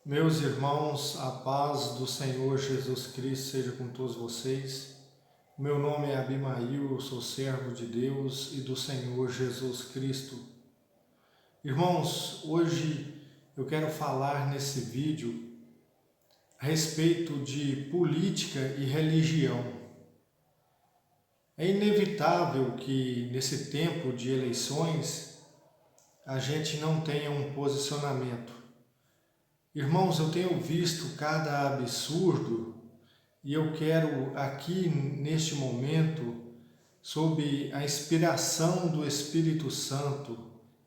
Meus irmãos, a paz do Senhor Jesus Cristo seja com todos vocês. Meu nome é Abimail, eu sou servo de Deus e do Senhor Jesus Cristo. Irmãos, hoje eu quero falar nesse vídeo a respeito de política e religião. É inevitável que nesse tempo de eleições a gente não tenha um posicionamento. Irmãos, eu tenho visto cada absurdo e eu quero aqui neste momento, sob a inspiração do Espírito Santo,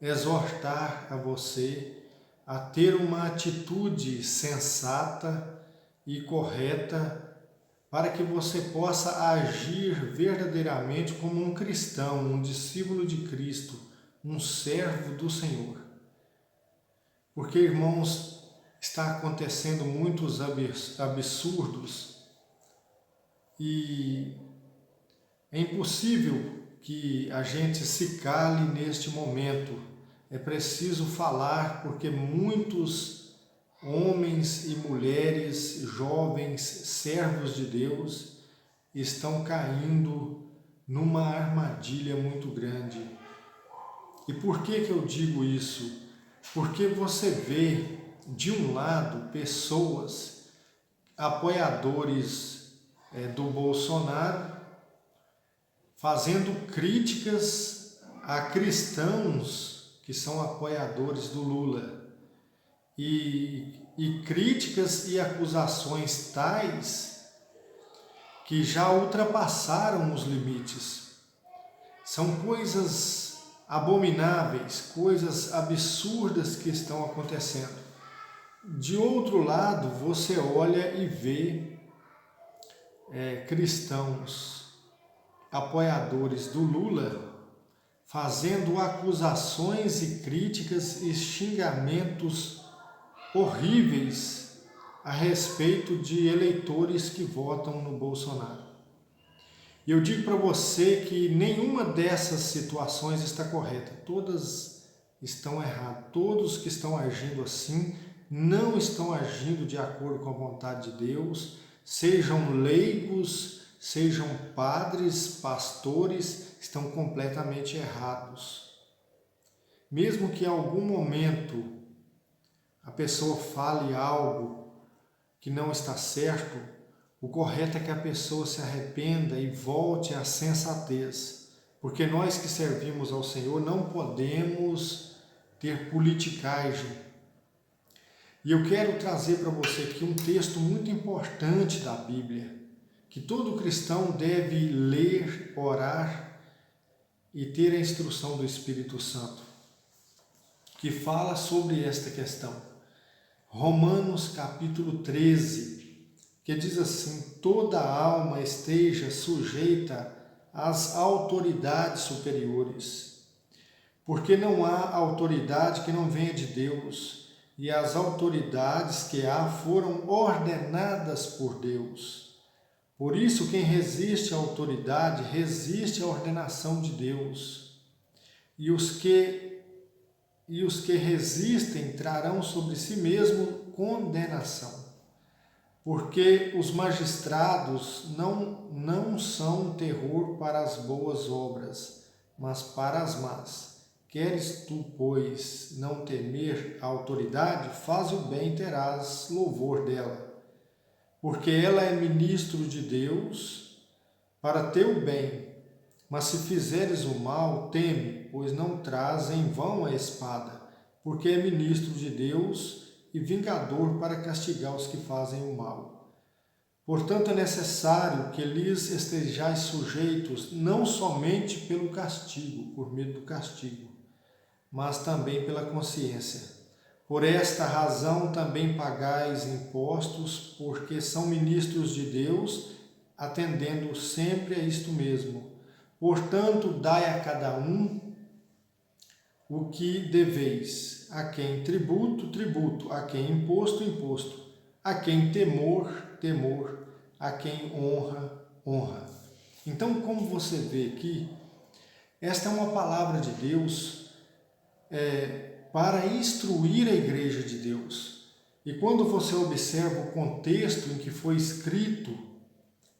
exortar a você a ter uma atitude sensata e correta para que você possa agir verdadeiramente como um cristão, um discípulo de Cristo, um servo do Senhor. Porque, irmãos, está acontecendo muitos absurdos e é impossível que a gente se cale neste momento. É preciso falar porque muitos homens e mulheres, jovens, servos de Deus, estão caindo numa armadilha muito grande. E por que eu digo isso? Porque você vê, de um lado, pessoas, apoiadores do Bolsonaro, fazendo críticas a cristãos que são apoiadores do Lula. E críticas e acusações tais que já ultrapassaram os limites. São coisas abomináveis, coisas absurdas que estão acontecendo. De outro lado, você olha e vê cristãos apoiadores do Lula fazendo acusações e críticas e xingamentos horríveis a respeito de eleitores que votam no Bolsonaro. E eu digo para você que nenhuma dessas situações está correta, todas estão erradas. Todos que estão agindo assim não estão agindo de acordo com a vontade de Deus, sejam leigos, sejam padres, pastores, estão completamente errados. Mesmo que em algum momento a pessoa fale algo que não está certo, o correto é que a pessoa se arrependa e volte à sensatez, porque nós que servimos ao Senhor não podemos ter politicagem. E eu quero trazer para você aqui um texto muito importante da Bíblia, que todo cristão deve ler, orar e ter a instrução do Espírito Santo, que fala sobre esta questão. Romanos capítulo 13, que diz assim: toda alma esteja sujeita às autoridades superiores, porque não há autoridade que não venha de Deus, e as autoridades que há foram ordenadas por Deus. Por isso, quem resiste à autoridade, resiste à ordenação de Deus. E os que resistem trarão sobre si mesmo condenação. Porque os magistrados não são terror para as boas obras, mas para as más. Queres tu, pois, não temer a autoridade? Faz o bem, terás louvor dela. Porque ela é ministro de Deus para teu bem. Mas se fizeres o mal, teme, pois não traz em vão a espada, porque é ministro de Deus e vingador para castigar os que fazem o mal. Portanto, é necessário que lhes estejais sujeitos, não somente pelo castigo, por medo do castigo, mas também pela consciência. Por esta razão também pagais impostos, porque são ministros de Deus, atendendo sempre a isto mesmo. Portanto, dai a cada um o que deveis, a quem tributo, tributo, a quem imposto, imposto, a quem temor, temor, a quem honra, honra. Então, como você vê aqui, esta é uma palavra de Deus para instruir a igreja de Deus. E quando você observa o contexto em que foi escrito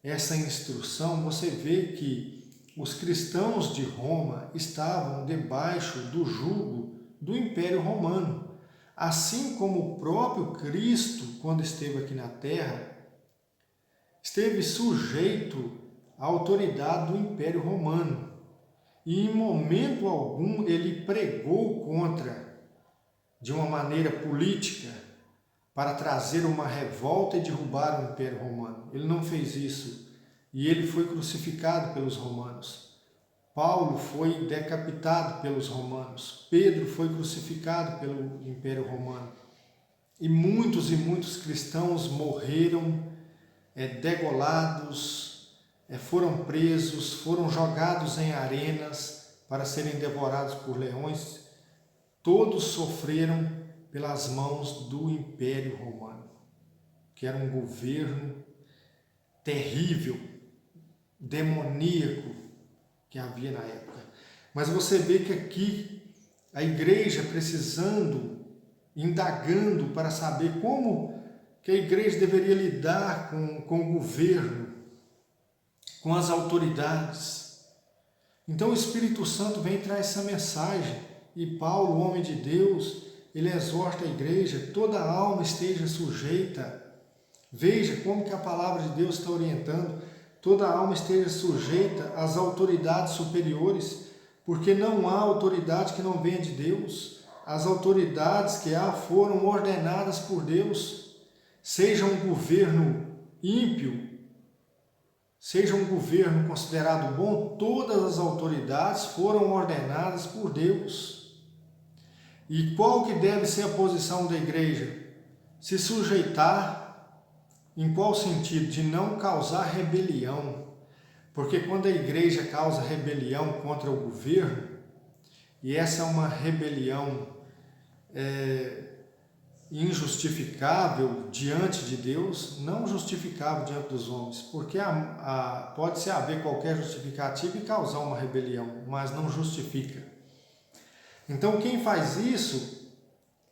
essa instrução, você vê que os cristãos de Roma estavam debaixo do jugo do Império Romano, assim como o próprio Cristo, quando esteve aqui na Terra, esteve sujeito à autoridade do Império Romano. E em momento algum ele pregou contra, de uma maneira política, para trazer uma revolta e derrubar o Império Romano. Ele não fez isso. E ele foi crucificado pelos romanos. Paulo foi decapitado pelos romanos. Pedro foi crucificado pelo Império Romano. E muitos cristãos morreram degolados, foram presos, foram jogados em arenas para serem devorados por leões. Todos sofreram pelas mãos do Império Romano, que era um governo terrível, demoníaco que havia na época. Mas você vê que aqui a igreja precisando, indagando para saber como que a igreja deveria lidar com o governo, com as autoridades. Então o Espírito Santo vem e traz essa mensagem. E Paulo, o homem de Deus, ele exorta a igreja, toda a alma esteja sujeita. Veja como que a palavra de Deus está orientando. Toda a alma esteja sujeita às autoridades superiores, porque não há autoridade que não venha de Deus. As autoridades que há foram ordenadas por Deus. Seja um governo ímpio, seja um governo considerado bom, todas as autoridades foram ordenadas por Deus. E qual que deve ser a posição da igreja? Se sujeitar, em qual sentido? De não causar rebelião. Porque quando a igreja causa rebelião contra o governo, e essa é uma rebelião injustificável diante de Deus, não justificável diante dos homens, porque pode-se haver qualquer justificativa e causar uma rebelião, mas não justifica. Então quem faz isso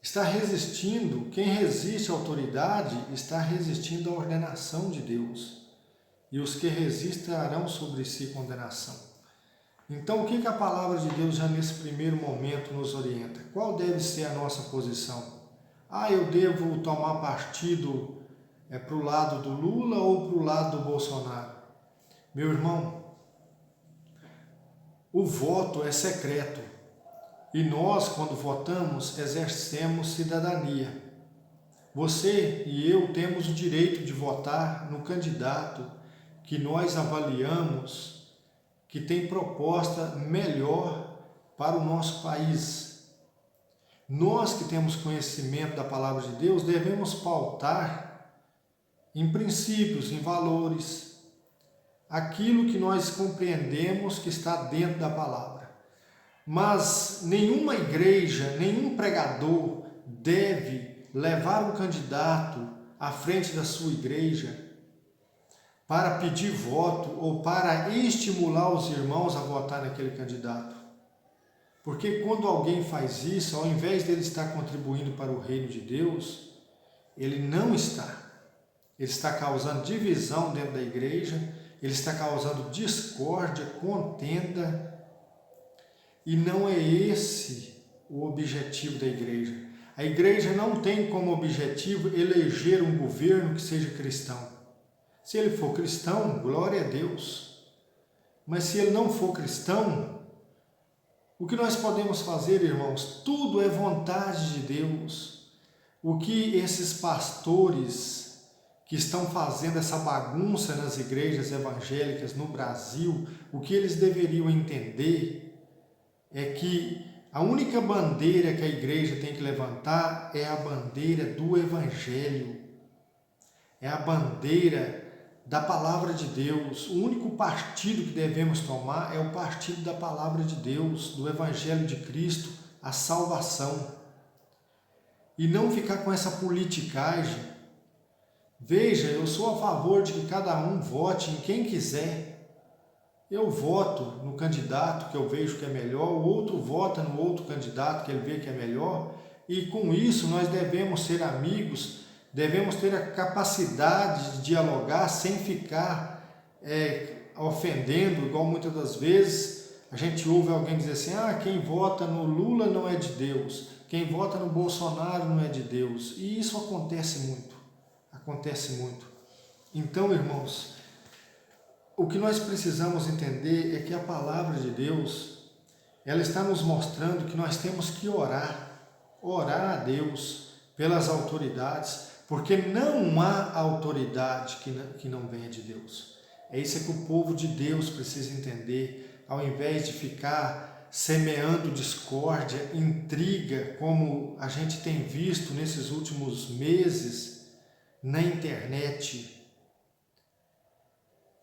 está resistindo, quem resiste à autoridade está resistindo à ordenação de Deus, e os que resistem trarão sobre si condenação. Então o que a palavra de Deus já nesse primeiro momento nos orienta? Qual deve ser a nossa posição? Eu devo tomar partido para o lado do Lula ou para o lado do Bolsonaro? Meu irmão, o voto é secreto e nós, quando votamos, exercemos cidadania. Você e eu temos o direito de votar no candidato que nós avaliamos que tem proposta melhor para o nosso país. Nós que temos conhecimento da palavra de Deus devemos pautar em princípios, em valores, aquilo que nós compreendemos que está dentro da palavra. Mas nenhuma igreja, nenhum pregador deve levar um candidato à frente da sua igreja para pedir voto ou para estimular os irmãos a votar naquele candidato. Porque quando alguém faz isso, ao invés dele estar contribuindo para o reino de Deus, ele não está. Ele está causando divisão dentro da igreja, ele está causando discórdia, contenda, e não é esse o objetivo da igreja. A igreja não tem como objetivo eleger um governo que seja cristão. Se ele for cristão, glória a Deus. Mas se ele não for cristão, o que nós podemos fazer, irmãos? Tudo é vontade de Deus. O que esses pastores que estão fazendo essa bagunça nas igrejas evangélicas no Brasil, o que eles deveriam entender é que a única bandeira que a igreja tem que levantar é a bandeira do Evangelho. É a bandeira da palavra de Deus. O único partido que devemos tomar é o partido da palavra de Deus, do Evangelho de Cristo, a salvação. E não ficar com essa politicagem. Veja, eu sou a favor de que cada um vote em quem quiser. Eu voto no candidato que eu vejo que é melhor, o outro vota no outro candidato que ele vê que é melhor, e com isso nós devemos ser amigos, devemos ter a capacidade de dialogar sem ficar ofendendo, igual muitas das vezes a gente ouve alguém dizer assim, quem vota no Lula não é de Deus, quem vota no Bolsonaro não é de Deus. E isso acontece muito, acontece muito. Então, irmãos, o que nós precisamos entender é que a palavra de Deus, ela está nos mostrando que nós temos que orar a Deus pelas autoridades, porque não há autoridade que não venha de Deus. É isso que o povo de Deus precisa entender, ao invés de ficar semeando discórdia, intriga, como a gente tem visto nesses últimos meses na internet.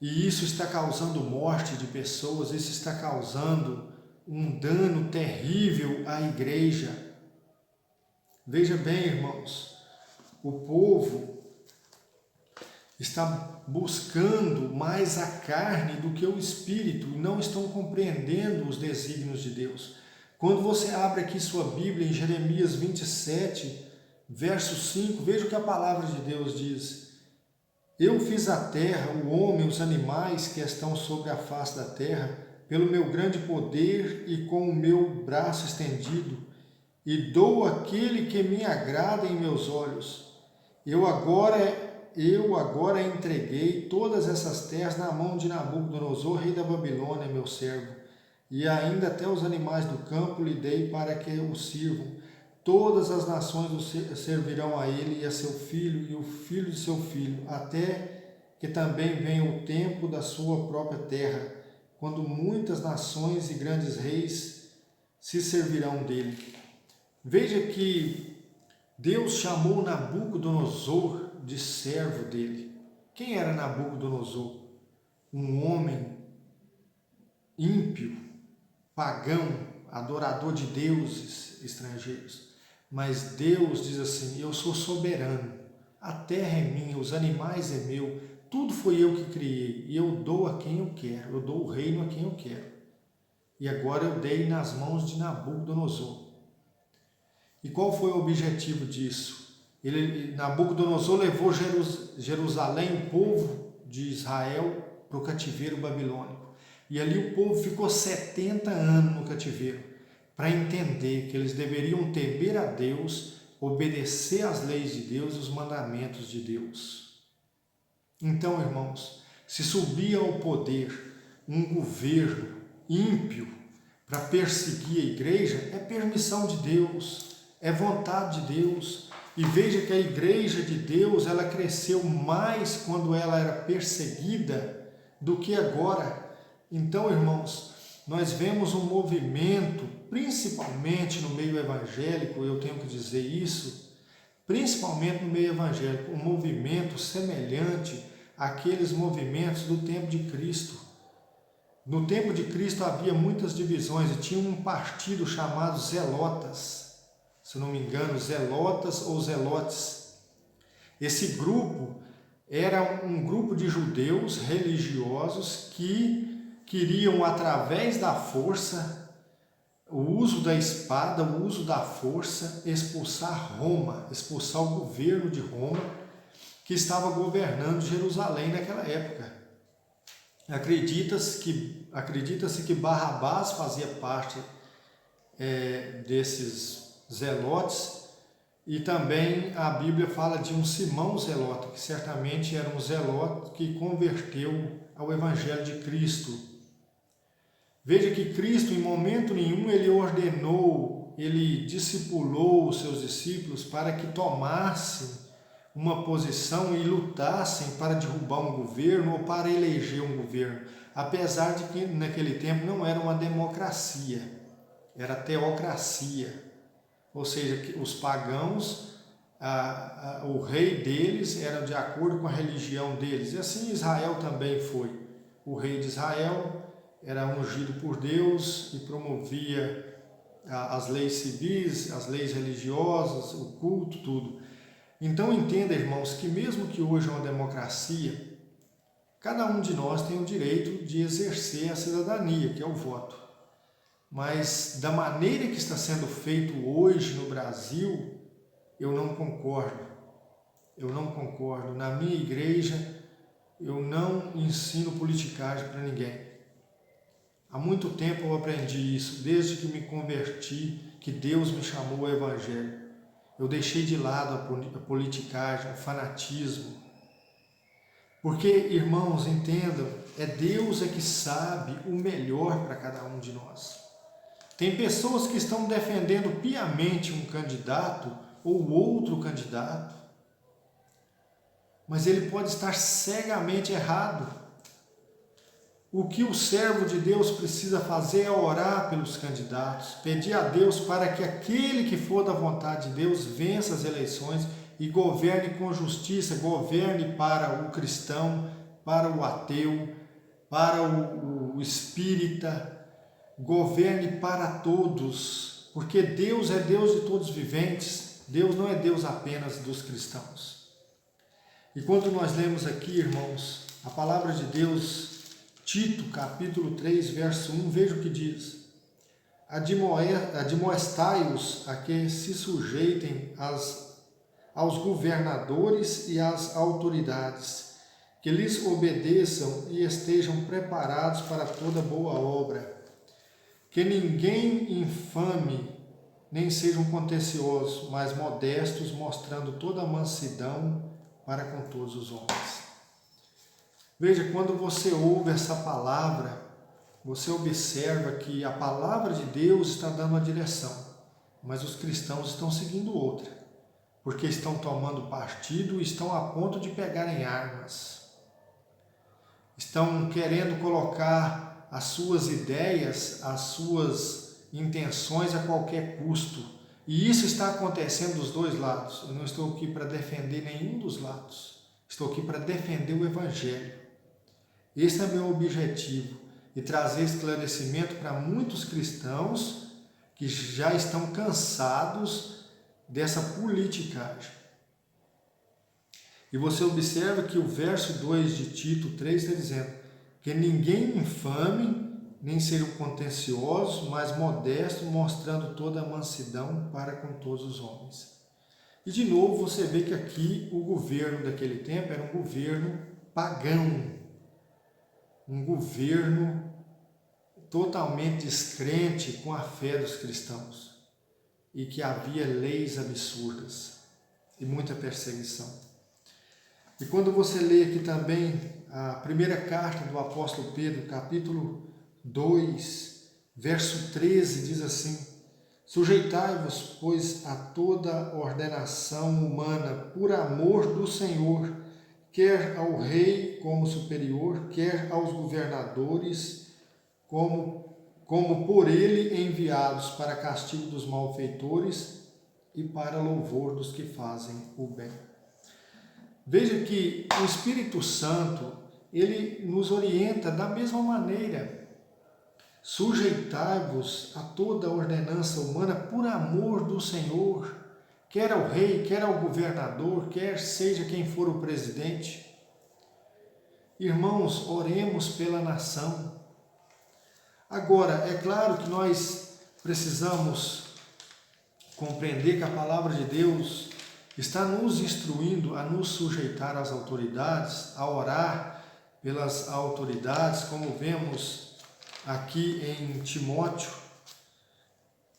E isso está causando morte de pessoas, isso está causando um dano terrível à igreja. Veja bem, irmãos, o povo está buscando mais a carne do que o espírito e não estão compreendendo os desígnios de Deus. Quando você abre aqui sua Bíblia em Jeremias 27, verso 5, veja o que a palavra de Deus diz. Eu fiz a terra, o homem, os animais que estão sobre a face da terra, pelo meu grande poder e com o meu braço estendido, e dou aquele que me agrada em meus olhos. Eu agora entreguei todas essas terras na mão de Nabucodonosor, rei da Babilônia, meu servo, e ainda até os animais do campo lhe dei para que o sirvam. Todas as nações o servirão a ele e a seu filho e o filho de seu filho, até que também venha o tempo da sua própria terra, quando muitas nações e grandes reis se servirão dele. Veja que Deus chamou Nabucodonosor de servo dele. Quem era Nabucodonosor? Um homem ímpio, pagão, adorador de deuses estrangeiros. Mas Deus diz assim, eu sou soberano, a terra é minha, os animais é meu, tudo foi eu que criei e eu dou a quem eu quero, eu dou o reino a quem eu quero. E agora eu dei nas mãos de Nabucodonosor. E qual foi o objetivo disso? Nabucodonosor levou Jerusalém, o povo de Israel, para o cativeiro babilônico. E ali o povo ficou 70 anos no cativeiro, para entender que eles deveriam temer a Deus, obedecer às leis de Deus e os mandamentos de Deus. Então, irmãos, se subir ao poder um governo ímpio para perseguir a igreja, é permissão de Deus, é vontade de Deus. E veja que a igreja de Deus, ela cresceu mais quando ela era perseguida do que agora. Então, irmãos, nós vemos um movimento, principalmente no meio evangélico, eu tenho que dizer isso, principalmente no meio evangélico, um movimento semelhante àqueles movimentos do tempo de Cristo. No tempo de Cristo havia muitas divisões e tinha um partido chamado Zelotas, se não me engano, Zelotas ou Zelotes. Esse grupo era um grupo de judeus religiosos que queriam, através da força, o uso da espada, o uso da força, expulsar Roma, expulsar o governo de Roma, que estava governando Jerusalém naquela época. Acredita-se que Barrabás fazia parte desses zelotes, e também a Bíblia fala de um Simão Zelota, que certamente era um zelote que converteu ao Evangelho de Cristo. Veja que Cristo, em momento nenhum, ele ordenou, ele discipulou os seus discípulos para que tomassem uma posição e lutassem para derrubar um governo ou para eleger um governo, apesar de que naquele tempo não era uma democracia, era teocracia. Ou seja, que os pagãos, o rei deles era de acordo com a religião deles. E assim Israel também foi. O rei de Israel era ungido por Deus e promovia as leis civis, as leis religiosas, o culto, tudo. Então entenda, irmãos, que mesmo que hoje é uma democracia, cada um de nós tem o direito de exercer a cidadania, que é o voto. mas da maneira que está sendo feito hoje no Brasil, eu não concordo. Eu não concordo. Na minha igreja, eu não ensino politicagem para ninguém. Há muito tempo eu aprendi isso, desde que me converti, que Deus me chamou ao Evangelho. Eu deixei de lado a politicagem, o fanatismo. Porque, irmãos, entendam, Deus que sabe o melhor para cada um de nós. Tem pessoas que estão defendendo piamente um candidato ou outro candidato, mas ele pode estar cegamente errado. O que o servo de Deus precisa fazer é orar pelos candidatos, pedir a Deus para que aquele que for da vontade de Deus vença as eleições e governe com justiça, governe para o cristão, para o ateu, para o espírita, governe para todos, porque Deus é Deus de todos os viventes, Deus não é Deus apenas dos cristãos. E quando nós lemos aqui, irmãos, a palavra de Deus, Tito, capítulo 3, verso 1, veja o que diz: admoestai-os a que se sujeitem aos governadores e às autoridades, que lhes obedeçam e estejam preparados para toda boa obra. Que ninguém infame, nem sejam contenciosos, mas modestos, mostrando toda a mansidão para com todos os homens. Veja, quando você ouve essa palavra, você observa que a palavra de Deus está dando uma direção, mas os cristãos estão seguindo outra, porque estão tomando partido e estão a ponto de pegarem armas. Estão querendo colocar as suas ideias, as suas intenções a qualquer custo. E isso está acontecendo dos dois lados. Eu não estou aqui para defender nenhum dos lados. Estou aqui para defender o Evangelho. Esse é meu objetivo, e trazer esclarecimento para muitos cristãos que já estão cansados dessa politicagem. E você observa que o verso 2 de Tito 3 está dizendo que ninguém infame, nem sejam contenciosos, mas modestos, mostrando toda a mansidão para com todos os homens. E de novo você vê que aqui o governo daquele tempo era um governo pagão, um governo totalmente descrente com a fé dos cristãos, e que havia leis absurdas e muita perseguição. E quando você lê aqui também a primeira carta do apóstolo Pedro, capítulo 2, verso 13, diz assim: sujeitai-vos, pois, a toda ordenação humana, por amor do Senhor, quer ao rei como superior, quer aos governadores como por ele enviados para castigo dos malfeitores e para louvor dos que fazem o bem. Veja que o Espírito Santo, ele nos orienta da mesma maneira. Sujeitai-vos a toda a ordenança humana por amor do Senhor, quer ao rei, quer ao governador, quer seja quem for o presidente. Irmãos, oremos pela nação. Agora, é claro que nós precisamos compreender que a palavra de Deus está nos instruindo a nos sujeitar às autoridades, a orar pelas autoridades, como vemos aqui em Timóteo,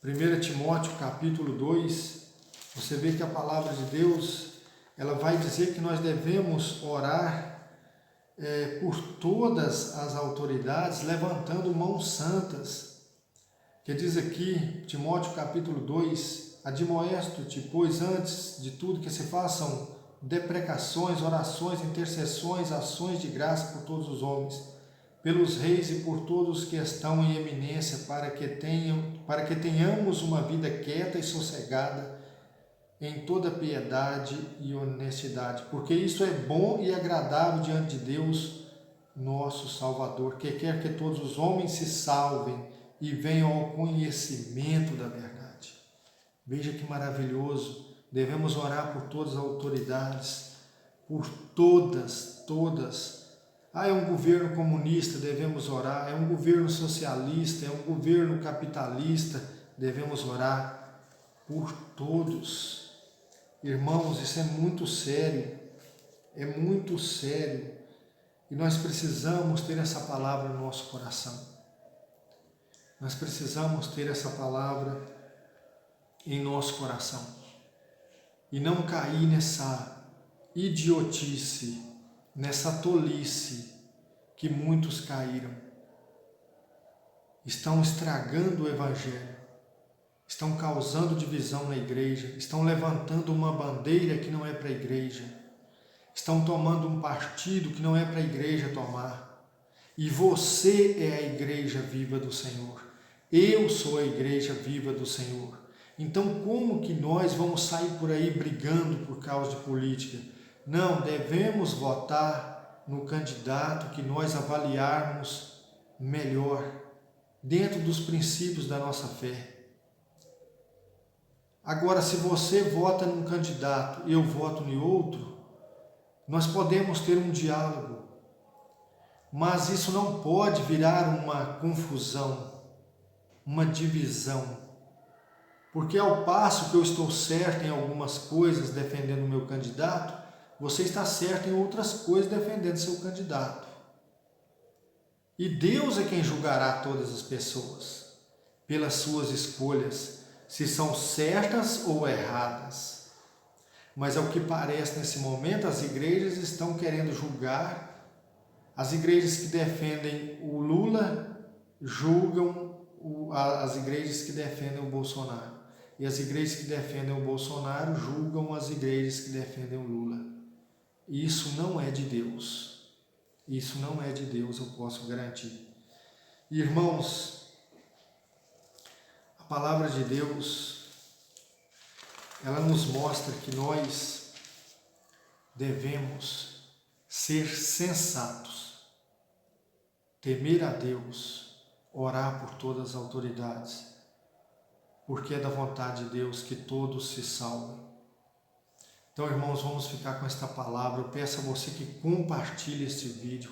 1 Timóteo capítulo 2, você vê que a palavra de Deus, ela vai dizer que nós devemos orar por todas as autoridades, levantando mãos santas, que diz aqui, Timóteo capítulo 2, admoesto-te, pois antes de tudo que se façam deprecações, orações, intercessões, ações de graça por todos os homens, pelos reis e por todos que estão em eminência, para que tenhamos uma vida quieta e sossegada, em toda piedade e honestidade, porque isso é bom e agradável diante de Deus, nosso Salvador, que quer que todos os homens se salvem e venham ao conhecimento da verdade. Veja que maravilhoso, devemos orar por todas as autoridades, por todas Ah, é um governo comunista, devemos orar. É um governo socialista, é um governo capitalista, devemos orar por todos. Irmãos, isso é muito sério. É muito sério. E nós precisamos ter essa palavra no nosso coração. Nós precisamos ter essa palavra em nosso coração. E não cair nessa idiotice, nessa tolice que muitos caíram. Estão estragando o Evangelho, estão causando divisão na igreja, estão levantando uma bandeira que não é para a igreja, estão tomando um partido que não é para a igreja tomar. E você é a igreja viva do Senhor. Eu sou a igreja viva do Senhor. Então, como que nós vamos sair por aí brigando por causa de política? Não, devemos votar no candidato que nós avaliarmos melhor, dentro dos princípios da nossa fé. Agora, se você vota num candidato e eu voto em outro, nós podemos ter um diálogo, mas isso não pode virar uma confusão, uma divisão. Porque ao passo que eu estou certo em algumas coisas defendendo o meu candidato, você está certo em outras coisas defendendo seu candidato. E Deus é quem julgará todas as pessoas pelas suas escolhas, se são certas ou erradas. Mas ao que parece nesse momento, as igrejas estão querendo julgar. As igrejas que defendem o Lula julgam as igrejas que defendem o Bolsonaro. E as igrejas que defendem o Bolsonaro julgam as igrejas que defendem o Lula. E isso não é de Deus. Isso não é de Deus, eu posso garantir. Irmãos, a palavra de Deus, ela nos mostra que nós devemos ser sensatos, temer a Deus, orar por todas as autoridades, porque é da vontade de Deus que todos se salvem. Então, irmãos, vamos ficar com esta palavra. Eu peço a você que compartilhe este vídeo,